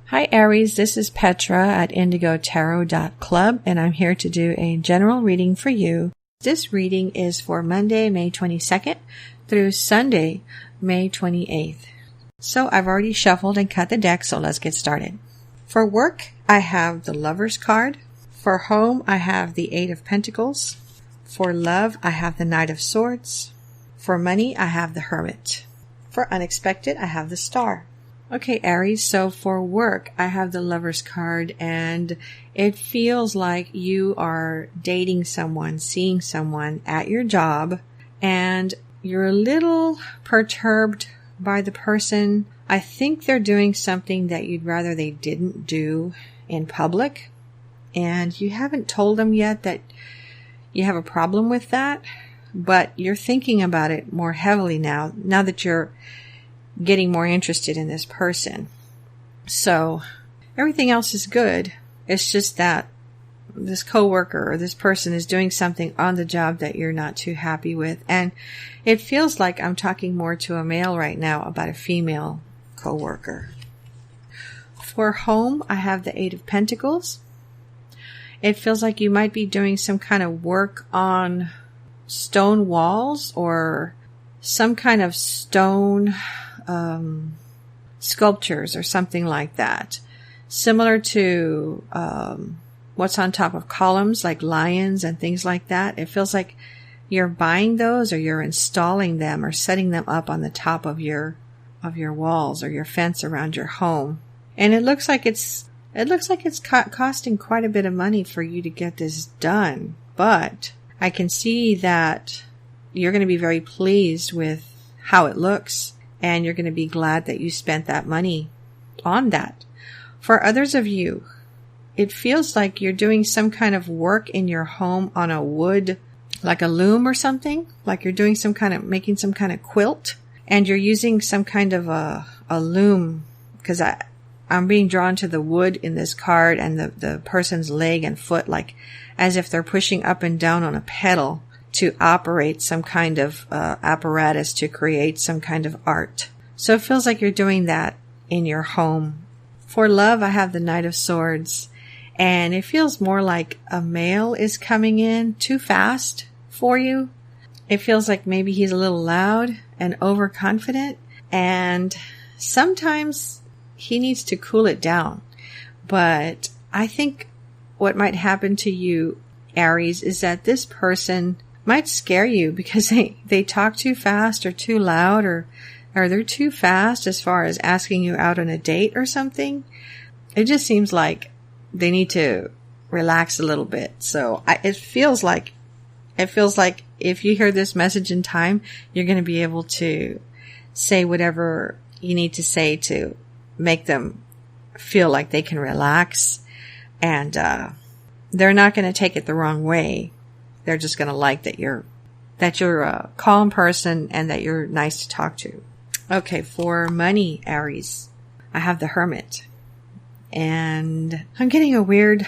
Hi Aries, this is Petra at IndigoTarot.club, and I'm here to do a general reading for you. This reading is for Monday, May 22nd through Sunday, May 28th. So I've already shuffled and cut the deck, so let's get started. For work, I have the Lover's card. For home, I have the Eight of Pentacles. For love, I have the Knight of Swords. For money, I have the Hermit. For unexpected, I have the Star. Okay, Aries, so for work, I have the Lover's card, and it feels like you are dating someone, seeing someone at your job, and you're a little perturbed by the person. I think they're doing something that you'd rather they didn't do in public, and you haven't told them yet that you have a problem with that, but you're thinking about it more heavily now that you're getting more interested in this person. So everything else is good. It's just that this coworker or this person is doing something on the job that you're not too happy with. And it feels like I'm talking more to a male right now about a female coworker. For home, I have the Eight of Pentacles. It feels like you might be doing some kind of work on stone walls or some kind of stone sculptures or something like that. Similar to what's on top of columns like lions and things like that. It feels like you're buying those or you're installing them or setting them up on the top of your walls or your fence around your home. And it looks like it's costing quite a bit of money for you to get this done. But I can see that you're going to be very pleased with how it looks, and you're going to be glad that you spent that money on that. For others of you, it feels like you're doing some kind of work in your home on a wood, like a loom or something, like you're doing making some kind of quilt, and you're using some kind of a loom, because I'm being drawn to the wood in this card and the person's leg and foot, like as if they're pushing up and down on a pedal to operate some kind of apparatus to create some kind of art. So it feels like you're doing that in your home. For love, I have the Knight of Swords, and it feels more like a male is coming in too fast for you. It feels like maybe he's a little loud and overconfident, and sometimes he needs to cool it down. But I think what might happen to you, Aries, is that this person might scare you because they talk too fast or too loud or they're too fast as far as asking you out on a date or something. It just seems like they need to relax a little bit. So it feels like if you hear this message in time, you're going to be able to say whatever you need to say to make them feel like they can relax, and they're not going to take it the wrong way. They're just going to like that you're a calm person and that you're nice to talk to. Okay, for money, Aries, I have the Hermit, and I'm getting a weird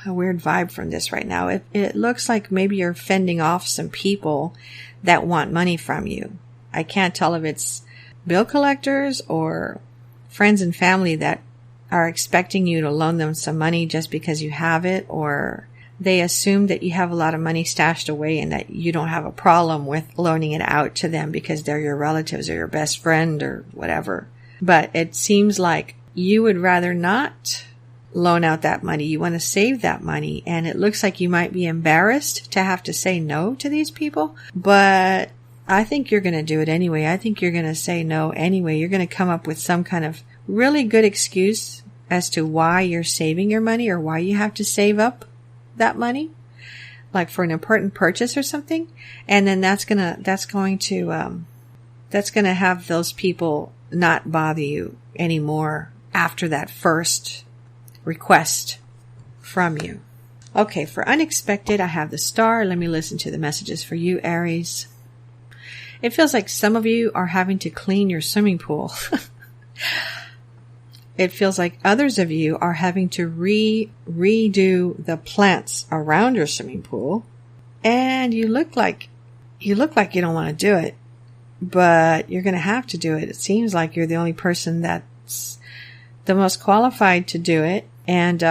vibe from this right now. It looks like maybe you're fending off some people that want money from you. I can't tell if it's bill collectors or friends and family that are expecting you to loan them some money just because you have it, or they assume that you have a lot of money stashed away and that you don't have a problem with loaning it out to them because they're your relatives or your best friend or whatever. But it seems like you would rather not loan out that money. You want to save that money, and it looks like you might be embarrassed to have to say no to these people, but I think you're going to do it anyway. I think you're going to say no anyway. You're going to come up with some kind of really good excuse as to why you're saving your money or why you have to save up that money, like for an important purchase or something. And then that's going to have those people not bother you anymore after that first request from you. Okay, for unexpected, I have the Star. Let me listen to the messages for you, Aries. It feels like some of you are having to clean your swimming pool. It feels like others of you are having to redo the plants around your swimming pool. And you look like you don't want to do it, but you're going to have to do it. It seems like you're the only person that's the most qualified to do it. And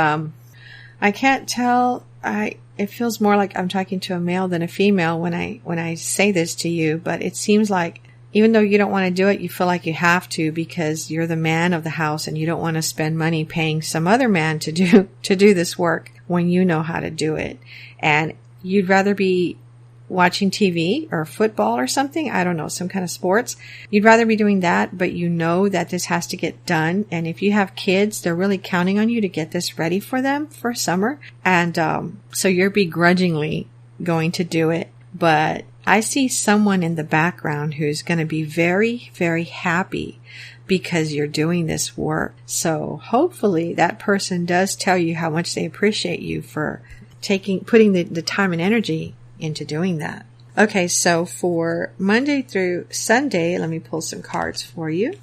I can't tell. It feels more like I'm talking to a male than a female when I say this to you, but it seems like even though you don't want to do it, you feel like you have to because you're the man of the house and you don't want to spend money paying some other man to do this work when you know how to do it. And you'd rather be watching TV or football or something. I don't know, some kind of sports. You'd rather be doing that, but you know that this has to get done. And if you have kids, they're really counting on you to get this ready for them for summer. And so you're begrudgingly going to do it. But I see someone in the background who's going to be very, very happy because you're doing this work. So hopefully that person does tell you how much they appreciate you for putting the time and energy into doing that. Okay, so for Monday through Sunday, let me pull some cards for you.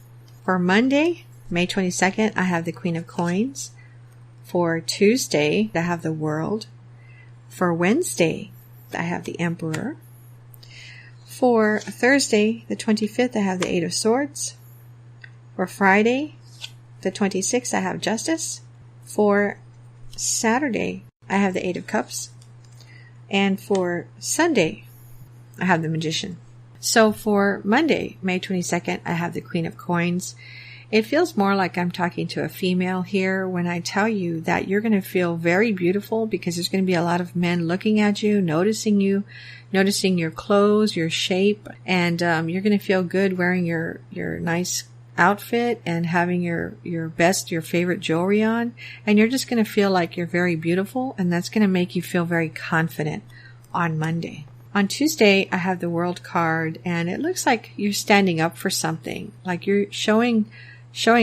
For Monday, May 22nd, I have the Queen of Coins. For Tuesday, I have the World. For Wednesday, I have the Emperor. For Thursday, the 25th, I have the Eight of Swords. For Friday, the 26th, I have Justice. For Saturday, I have the Eight of Cups. And for Sunday, I have the Magician. So for Monday, May 22nd, I have the Queen of Coins. It feels more like I'm talking to a female here when I tell you that you're going to feel very beautiful because there's going to be a lot of men looking at you, noticing your clothes, your shape, and you're going to feel good wearing your nice outfit and having your favorite jewelry on, and you're just going to feel like you're very beautiful, and that's going to make you feel very confident on Monday. On Tuesday, I have the World card, and it looks like you're standing up for something, like you're showing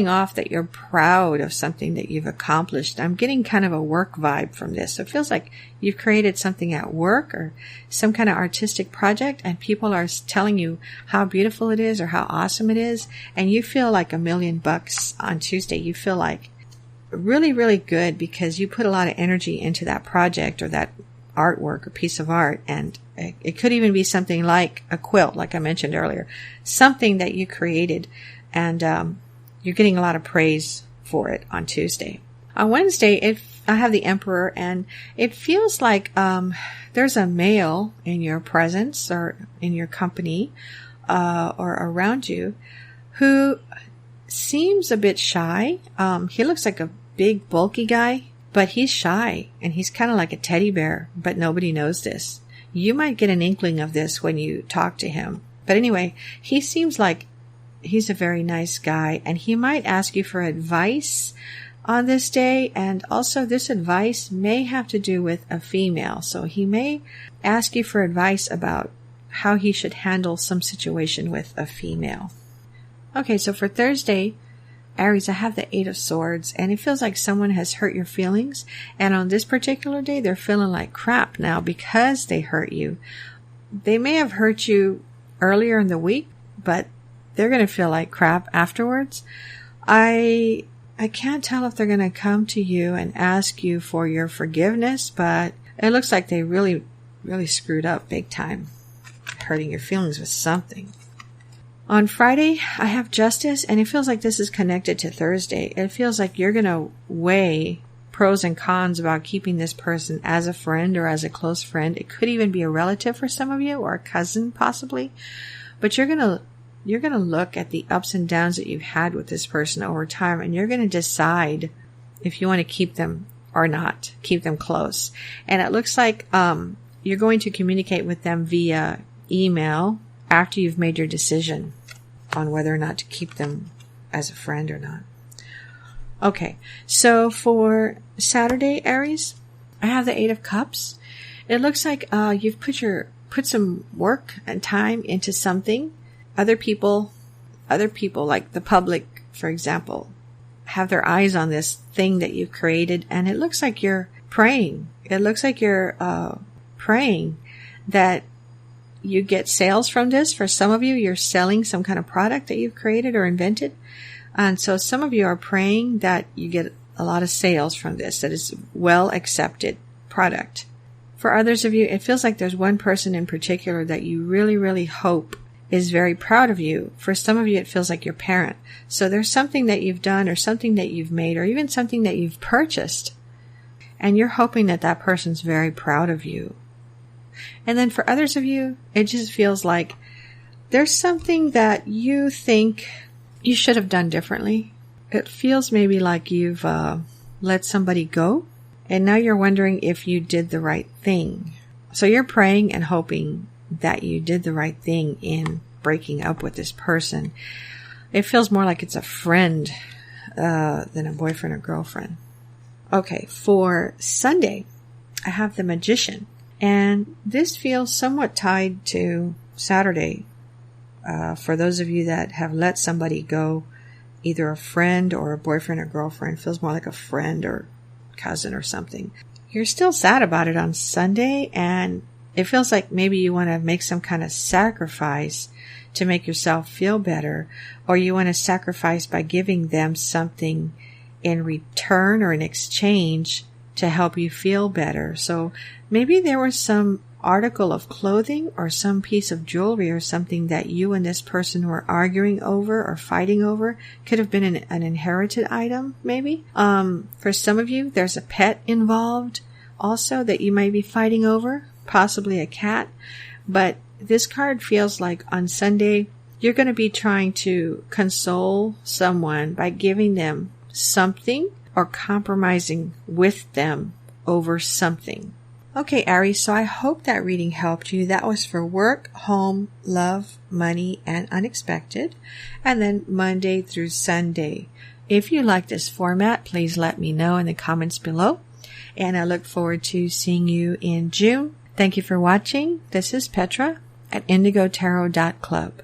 off that you're proud of something that you've accomplished. I'm getting kind of a work vibe from this. So it feels like you've created something at work or some kind of artistic project, and people are telling you how beautiful it is or how awesome it is, and you feel like $1,000,000 on Tuesday. You feel like really, really good because you put a lot of energy into that project or that artwork or piece of art, and it could even be something like a quilt, like I mentioned earlier, something that you created, and you're getting a lot of praise for it on Tuesday. On Wednesday, I have the Emperor, and it feels like there's a male in your presence or in your company or around you who seems a bit shy. He looks like a big, bulky guy, but he's shy, and he's kind of like a teddy bear, but nobody knows this. You might get an inkling of this when you talk to him. But anyway, he seems like he's a very nice guy, and he might ask you for advice on this day, and also this advice may have to do with a female. So he may ask you for advice about how he should handle some situation with a female. Okay, so for Thursday, Aries, I have the Eight of Swords, and it feels like someone has hurt your feelings, and on this particular day, they're feeling like crap now because they hurt you. They may have hurt you earlier in the week, but they're going to feel like crap afterwards. I can't tell if they're going to come to you and ask you for your forgiveness, but it looks like they really, really screwed up big time, hurting your feelings with something. On Friday, I have Justice, and it feels like this is connected to Thursday. It feels like you're going to weigh pros and cons about keeping this person as a friend or as a close friend. It could even be a relative for some of you, or a cousin possibly, but you're going to look at the ups and downs that you've had with this person over time, and you're going to decide if you want to keep them or not, keep them close. And it looks like you're going to communicate with them via email after you've made your decision on whether or not to keep them as a friend or not. Okay, so for Saturday, Aries, I have the Eight of Cups. It looks like you've put some work and time into something. Other people, like the public, for example, have their eyes on this thing that you've created, and it looks like you're praying. It looks like you're praying that you get sales from this. For some of you, you're selling some kind of product that you've created or invented. And so some of you are praying that you get a lot of sales from this, that is well accepted product. For others of you, it feels like there's one person in particular that you really, really hope is very proud of you. For some of you, it feels like your parent. So there's something that you've done or something that you've made or even something that you've purchased. And you're hoping that that person's very proud of you. And then for others of you, it just feels like there's something that you think you should have done differently. It feels maybe like you've let somebody go, and now you're wondering if you did the right thing. So you're praying and hoping that you did the right thing in breaking up with this person. It feels more like it's a friend than a boyfriend or girlfriend. Okay, for Sunday, I have the Magician. And this feels somewhat tied to Saturday. For those of you that have let somebody go, either a friend or a boyfriend or girlfriend, feels more like a friend or cousin or something. You're still sad about it on Sunday, and it feels like maybe you want to make some kind of sacrifice to make yourself feel better, or you want to sacrifice by giving them something in return or in exchange to help you feel better. So maybe there was some article of clothing or some piece of jewelry or something that you and this person were arguing over or fighting over. Could have been an inherited item, maybe. For some of you, there's a pet involved also that you might be fighting over, possibly a cat. But this card feels like on Sunday, you're going to be trying to console someone by giving them something or compromising with them over something. Okay, Aries, so I hope that reading helped you. That was for work, home, love, money, and unexpected. And then Monday through Sunday. If you like this format, please let me know in the comments below. And I look forward to seeing you in June. Thank you for watching. This is Petra at IndigoTarot.club.